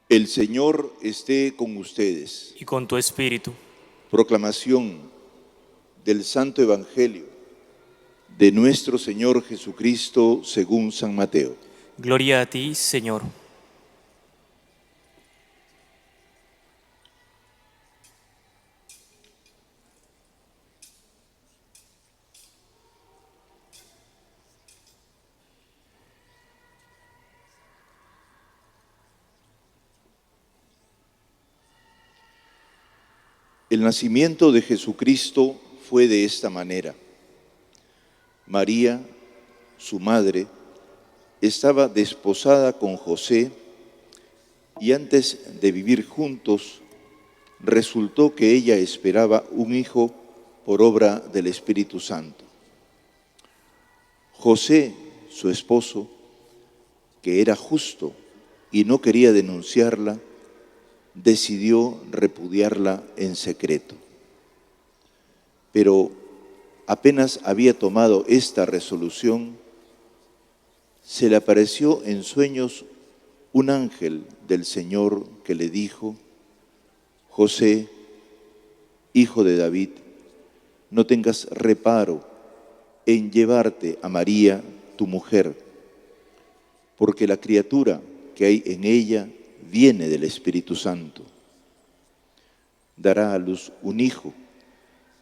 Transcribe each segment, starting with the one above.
El Señor esté con ustedes. y con tu espíritu. Proclamación del Santo Evangelio de nuestro Señor Jesucristo según San Mateo. Gloria a ti, Señor. El nacimiento de Jesucristo fue de esta manera. María, su madre, estaba desposada con José y antes de vivir juntos, resultó que ella esperaba un hijo por obra del Espíritu Santo. José, su esposo, que era justo y no quería denunciarla, decidió repudiarla en secreto. Pero apenas había tomado esta resolución, se le apareció en sueños un ángel del Señor que le dijo: José, hijo de David, no tengas reparo en llevarte a María, tu mujer, porque la criatura que hay en ella viene del Espíritu Santo. Dará a luz un hijo,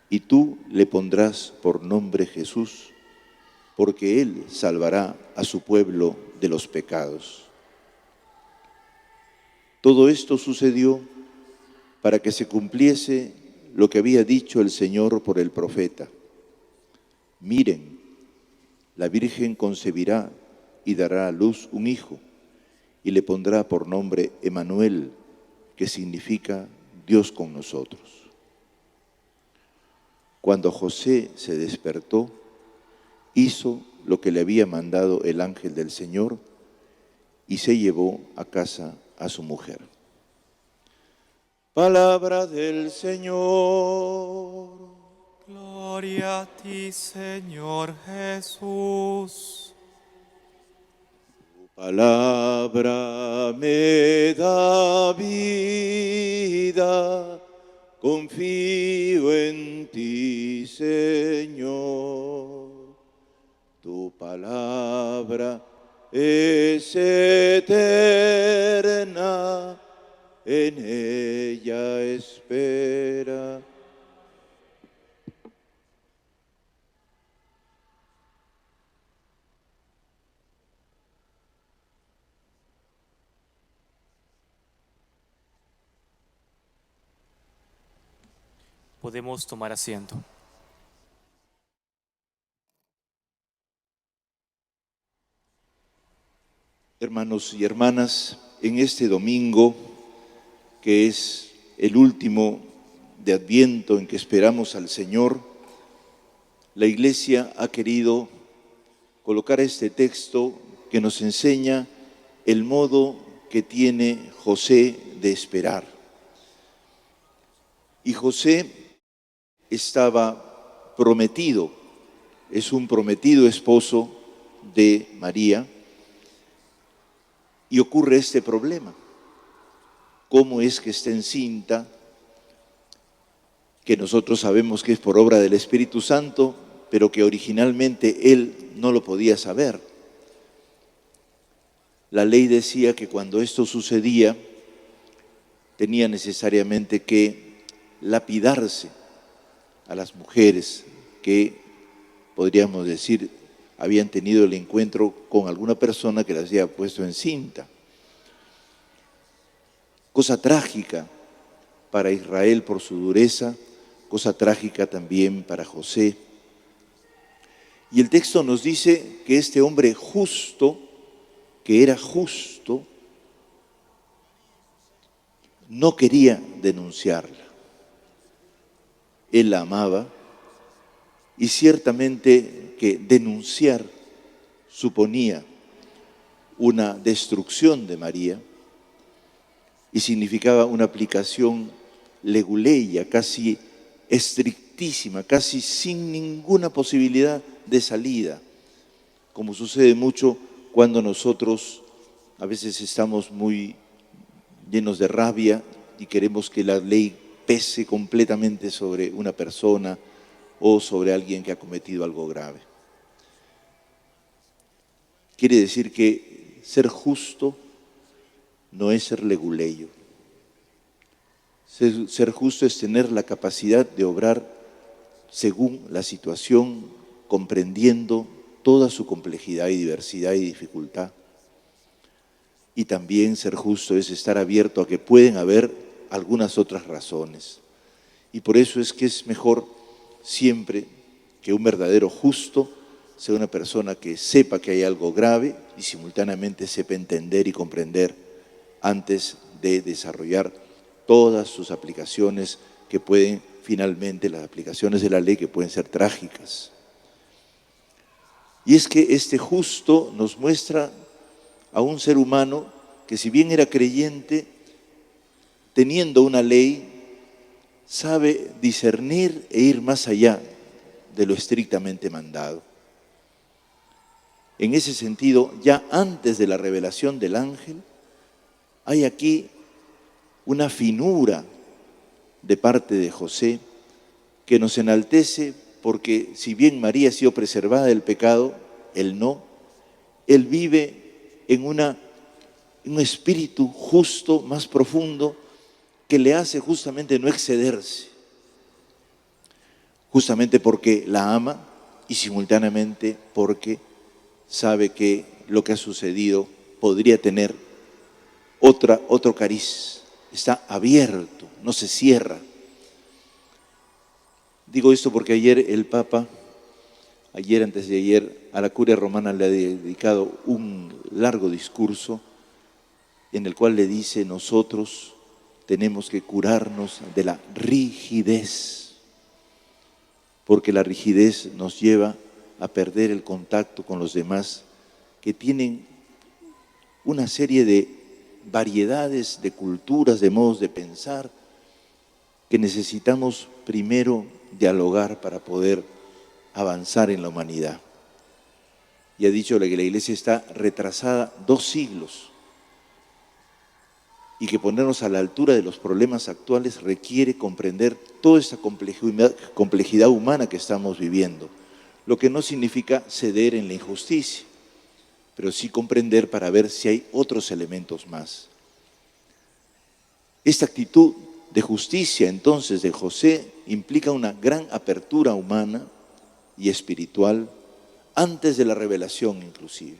y tú le pondrás por nombre Jesús, porque él salvará a su pueblo de los pecados. Todo esto sucedió para que se cumpliese lo que había dicho el Señor por el profeta. Miren, la Virgen concebirá y dará a luz un hijo, y le pondrá por nombre Emmanuel, que significa Dios con nosotros. Cuando José se despertó, hizo lo que le había mandado el ángel del Señor y se llevó a casa a su mujer. Palabra del Señor. Gloria a ti, Señor Jesús. Palabra me da vida, confío en ti, Señor. Tu palabra es eterna, en ella espera. Podemos tomar asiento. Hermanos y hermanas, en este domingo, que es el último de Adviento en que esperamos al Señor, la Iglesia ha querido colocar este texto que nos enseña el modo que tiene José de esperar. Y José estaba prometido, es un prometido esposo de María, y ocurre este problema. ¿Cómo es que está encinta? Que nosotros sabemos que es por obra del Espíritu Santo, pero que originalmente él no lo podía saber. La ley decía que cuando esto sucedía, tenía necesariamente que lapidarse a las mujeres que, podríamos decir, habían tenido el encuentro con alguna persona que las había puesto encinta. Cosa trágica para Israel por su dureza, cosa trágica también para José. Y el texto nos dice que este hombre justo, que era justo, no quería denunciarla. Él la amaba y ciertamente que denunciar suponía una destrucción de María y significaba una aplicación leguleya, casi estrictísima, casi sin ninguna posibilidad de salida, como sucede mucho cuando nosotros a veces estamos muy llenos de rabia y queremos que la ley pese completamente sobre una persona o sobre alguien que ha cometido algo grave. Quiere decir que ser justo no es ser leguleyo. Ser justo es tener la capacidad de obrar según la situación, comprendiendo toda su complejidad y diversidad y dificultad. Y también ser justo es estar abierto a que pueden haber algunas otras razones. Y por eso es que es mejor siempre que un verdadero justo sea una persona que sepa que hay algo grave y simultáneamente sepa entender y comprender antes de desarrollar todas sus aplicaciones que pueden, finalmente, las aplicaciones de la ley que pueden ser trágicas. Y es que este justo nos muestra a un ser humano que, si bien era creyente, teniendo una ley, sabe discernir e ir más allá de lo estrictamente mandado. En ese sentido, ya antes de la revelación del ángel, hay aquí una finura de parte de José que nos enaltece, porque si bien María ha sido preservada del pecado, él no. Él vive en un espíritu justo, más profundo, que le hace justamente no excederse, justamente porque la ama y simultáneamente porque sabe que lo que ha sucedido podría tener otro cariz. Está abierto, no se cierra. Digo esto porque ayer el Papa, antes de ayer, a la Curia Romana le ha dedicado un largo discurso en el cual le dice: nosotros tenemos que curarnos de la rigidez, porque la rigidez nos lleva a perder el contacto con los demás, que tienen una serie de variedades de culturas, de modos de pensar, que necesitamos primero dialogar para poder avanzar en la humanidad. Y ha dicho que la Iglesia está retrasada 2 siglos y que ponernos a la altura de los problemas actuales requiere comprender toda esta complejidad humana que estamos viviendo, lo que no significa ceder en la injusticia, pero sí comprender para ver si hay otros elementos más. Esta actitud de justicia, entonces, de José implica una gran apertura humana y espiritual antes de la revelación, inclusive.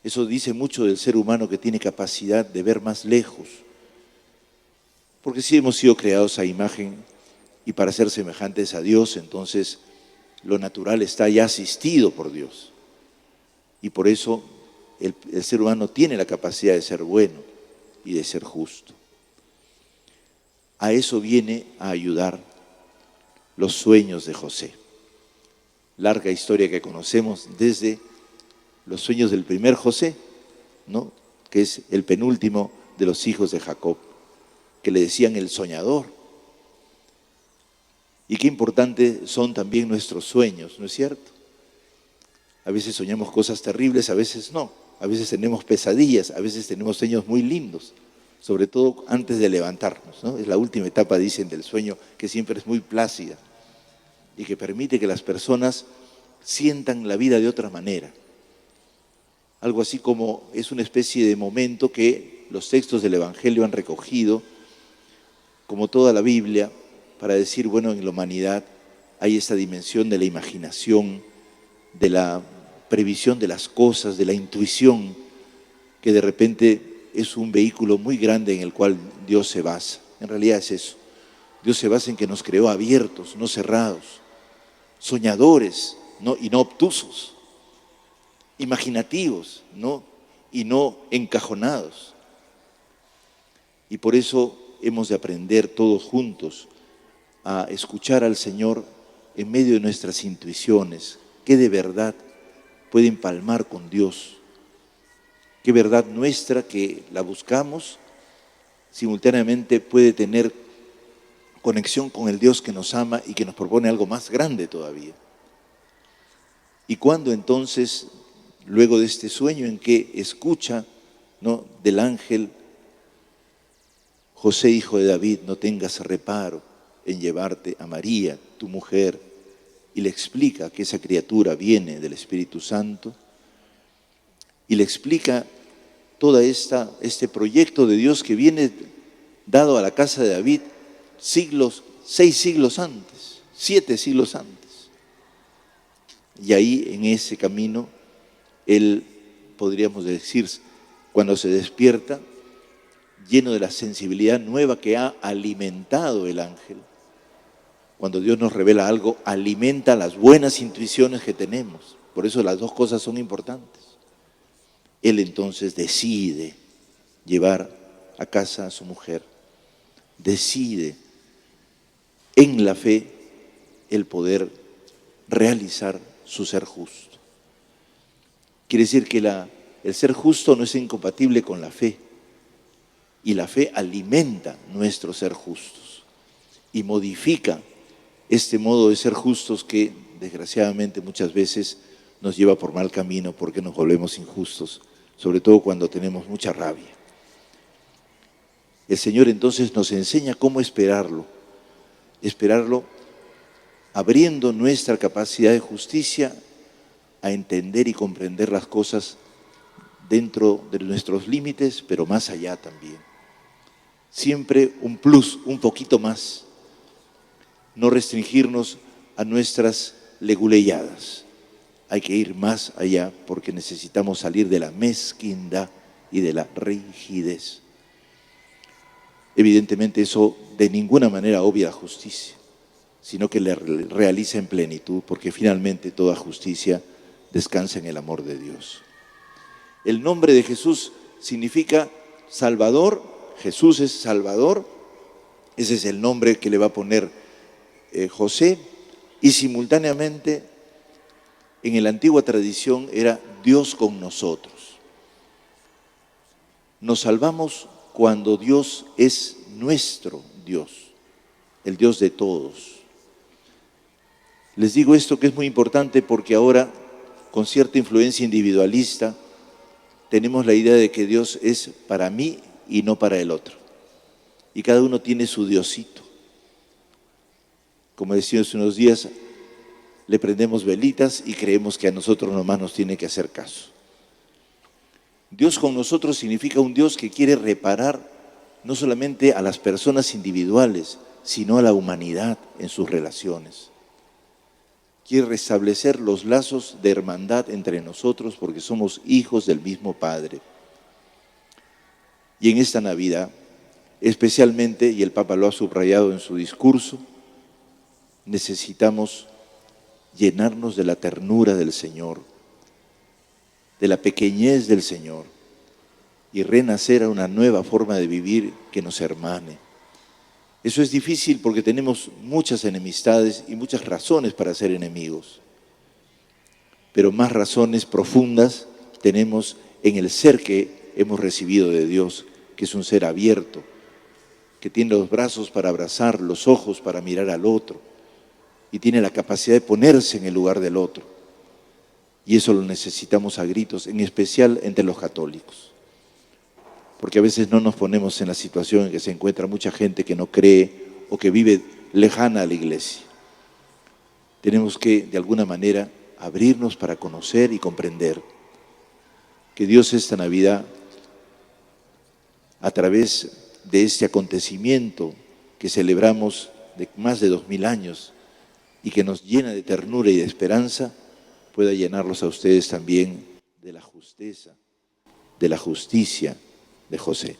Eso dice mucho del ser humano, que tiene capacidad de ver más lejos, porque sí hemos sido creados a imagen y para ser semejantes a Dios, entonces lo natural está ya asistido por Dios. Y por eso el ser humano tiene la capacidad de ser bueno y de ser justo. A eso viene a ayudar los sueños de José. Larga historia que conocemos desde los sueños del primer José, ¿no?, que es el penúltimo de los hijos de Jacob, que le decían el soñador. Y qué importantes son también nuestros sueños, ¿no es cierto? A veces soñamos cosas terribles, a veces no. A veces tenemos pesadillas, a veces tenemos sueños muy lindos, sobre todo antes de levantarnos, ¿no? Es la última etapa, dicen, del sueño, que siempre es muy plácida y que permite que las personas sientan la vida de otra manera. Algo así como es una especie de momento que los textos del Evangelio han recogido, como toda la Biblia, para decir, bueno, en la humanidad hay esta dimensión de la imaginación, de la previsión de las cosas, de la intuición, que de repente es un vehículo muy grande en el cual Dios se basa. En realidad es eso. Dios se basa en que nos creó abiertos, no cerrados, soñadores, ¿no?, y no obtusos, imaginativos, ¿no?, y no encajonados. Y por eso hemos de aprender todos juntos a escuchar al Señor en medio de nuestras intuiciones, que de verdad puede empalmar con Dios, qué verdad nuestra que la buscamos simultáneamente puede tener conexión con el Dios que nos ama y que nos propone algo más grande todavía. Y cuando entonces, luego de este sueño en que escucha, ¿no?, del ángel José, hijo de David, no tengas reparo en llevarte a María, tu mujer, y le explica que esa criatura viene del Espíritu Santo, y le explica todo este proyecto de Dios que viene dado a la casa de David 6 siglos antes, 7 siglos antes. Y ahí, en ese camino, él, podríamos decir, cuando se despierta, lleno de la sensibilidad nueva que ha alimentado el ángel. Cuando Dios nos revela algo, alimenta las buenas intuiciones que tenemos. Por eso las dos cosas son importantes. Él entonces decide llevar a casa a su mujer. Decide en la fe el poder realizar su ser justo. Quiere decir que el ser justo no es incompatible con la fe. Y la fe alimenta nuestro ser justos y modifica este modo de ser justos que desgraciadamente muchas veces nos lleva por mal camino porque nos volvemos injustos, sobre todo cuando tenemos mucha rabia. El Señor entonces nos enseña cómo esperarlo abriendo nuestra capacidad de justicia a entender y comprender las cosas dentro de nuestros límites, pero más allá también. Siempre un plus, un poquito más. No restringirnos a nuestras leguleyadas. Hay que ir más allá porque necesitamos salir de la mezquindad y de la rigidez. Evidentemente eso de ninguna manera obvia la justicia, sino que la realiza en plenitud, porque finalmente toda justicia descansa en el amor de Dios. El nombre de Jesús significa Salvador. Jesús es Salvador, ese es el nombre que le va a poner José, y simultáneamente en la antigua tradición era Dios con nosotros. Nos salvamos cuando Dios es nuestro Dios, el Dios de todos. Les digo esto que es muy importante porque ahora, con cierta influencia individualista, tenemos la idea de que Dios es para mí y no para el otro. Y cada uno tiene su Diosito. Como decía hace unos días, le prendemos velitas y creemos que a nosotros nomás nos tiene que hacer caso. Dios con nosotros significa un Dios que quiere reparar no solamente a las personas individuales, sino a la humanidad en sus relaciones. Quiere restablecer los lazos de hermandad entre nosotros porque somos hijos del mismo Padre. Y en esta Navidad, especialmente, y el Papa lo ha subrayado en su discurso, necesitamos llenarnos de la ternura del Señor, de la pequeñez del Señor, y renacer a una nueva forma de vivir que nos hermane. Eso es difícil porque tenemos muchas enemistades y muchas razones para ser enemigos, pero más razones profundas tenemos en el ser que hemos recibido de Dios, que es un ser abierto, que tiene los brazos para abrazar, los ojos para mirar al otro, y tiene la capacidad de ponerse en el lugar del otro. Y eso lo necesitamos a gritos, en especial entre los católicos. Porque a veces no nos ponemos en la situación en que se encuentra mucha gente que no cree o que vive lejana a la iglesia. Tenemos que, de alguna manera, abrirnos para conocer y comprender que Dios esta Navidad, a través de este acontecimiento que celebramos de más de 2000 años y que nos llena de ternura y de esperanza, pueda llenarlos a ustedes también de la justeza, de la justicia de José.